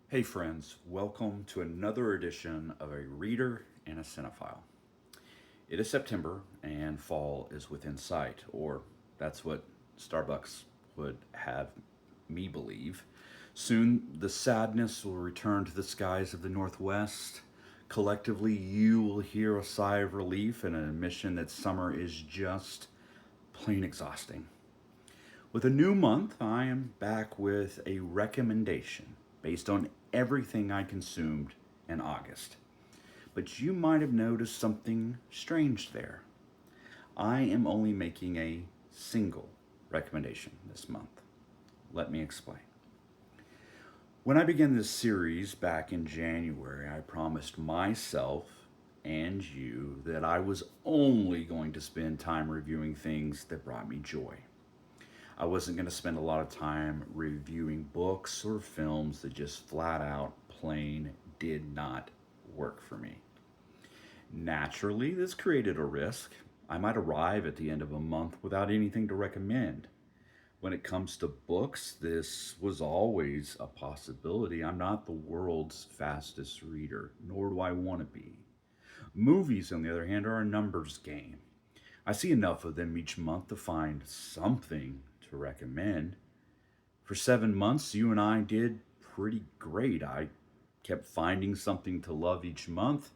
Hey friends, welcome to another edition of A Reader and a Cinephile. It is September and fall is within sight, or that's what Starbucks would have me believe. Soon the sadness will return to the skies of the Northwest. Collectively, you will hear a sigh of relief and an admission that summer is just plain exhausting. With a new month, I am back with a recommendation based on everything I consumed in August. But you might have noticed something strange there. I am only making a single recommendation this month. Let me explain. When I began this series back in January, I promised myself and you that I was only going to spend time reviewing things that brought me joy. I wasn't going to spend a lot of time reviewing books or films that just flat out plain did not work for me. Naturally, this created a risk. I might arrive at the end of a month without anything to recommend. When it comes to books, this was always a possibility. I'm not the world's fastest reader, nor do I want to be. Movies, on the other hand, are a numbers game. I see enough of them each month to find something to recommend. For 7 months, you and I did pretty great. I kept finding something to love each month.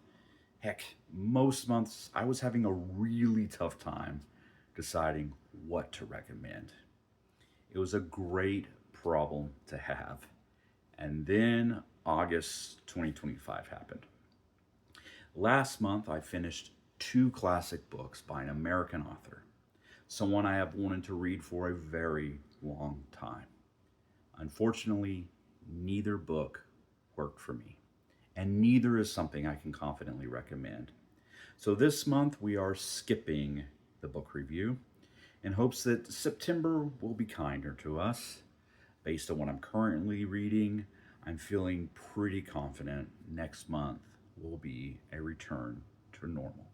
Heck, most months I was having a really tough time deciding what to recommend. It was a great problem to have. And then August 2025 happened. Last month, I finished two classic books by an American author, someone I have wanted to read for a very long time. Unfortunately, neither book worked for me, and neither is something I can confidently recommend. So this month, we are skipping the book review in hopes that September will be kinder to us. Based on what I'm currently reading, I'm feeling pretty confident next month will be a return to normal.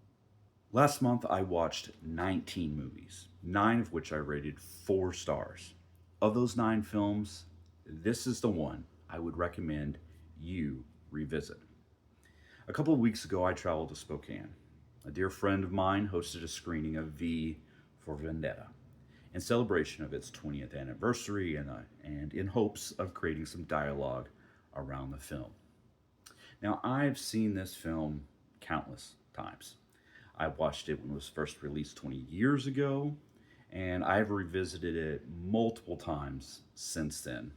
Last month, I watched 19 movies, 9 of which I rated 4 stars. Of those 9 films, this is the one I would recommend you revisit. A couple of weeks ago, I traveled to Spokane. A dear friend of mine hosted a screening of V for Vendetta in celebration of its 20th anniversary and in hopes of creating some dialogue around the film. Now, I've seen this film countless times. I watched it when it was first released 20 years ago, and I've revisited it multiple times since then.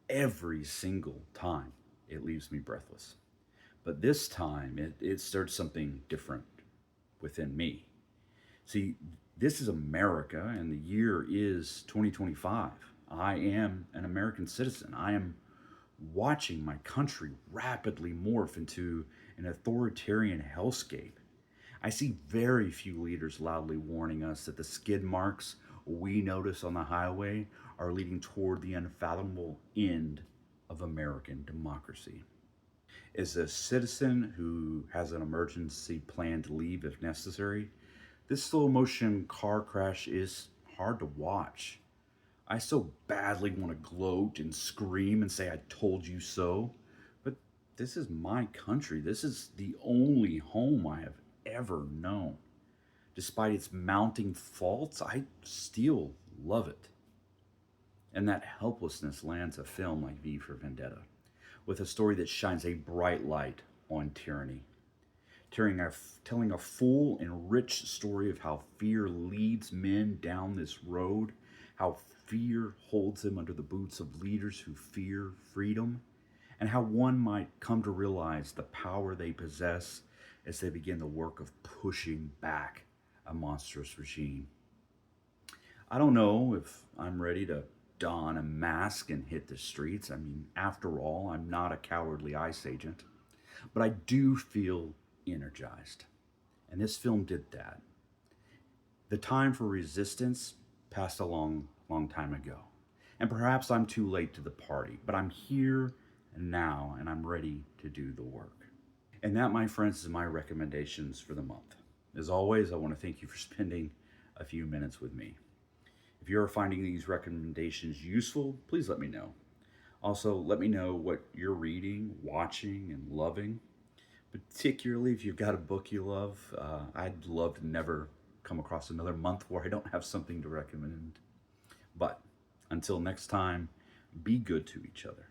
Every single time, it leaves me breathless. But this time, it stirred something different within me. See, this is America, and the year is 2025. I am an American citizen. I am watching my country rapidly morph into an authoritarian hellscape. I see very few leaders loudly warning us that the skid marks we notice on the highway are leading toward the unfathomable end of American democracy. As a citizen who has an emergency plan to leave if necessary, this slow motion car crash is hard to watch. I so badly want to gloat and scream and say, I told you so. But this is my country. This is the only home I have ever known. Despite its mounting faults, I still love it. And that helplessness lands a film like V for Vendetta, with a story that shines a bright light on tyranny, telling a full and rich story of how fear leads men down this road, how fear holds them under the boots of leaders who fear freedom, and how one might come to realize the power they possess as they begin the work of pushing back a monstrous regime. I don't know if I'm ready to don a mask and hit the streets. I mean, after all, I'm not a cowardly ICE agent, but I do feel energized. And this film did that. The time for resistance passed a long time ago. And perhaps I'm too late to the party, but I'm here and now, and I'm ready to do the work. And that, my friends, is my recommendations for the month. As always, I want to thank you for spending a few minutes with me. If you are finding these recommendations useful, please let me know. Also, let me know what you're reading, watching, and loving. Particularly if you've got a book you love. I'd love to never come across another month where I don't have something to recommend. But until next time, be good to each other.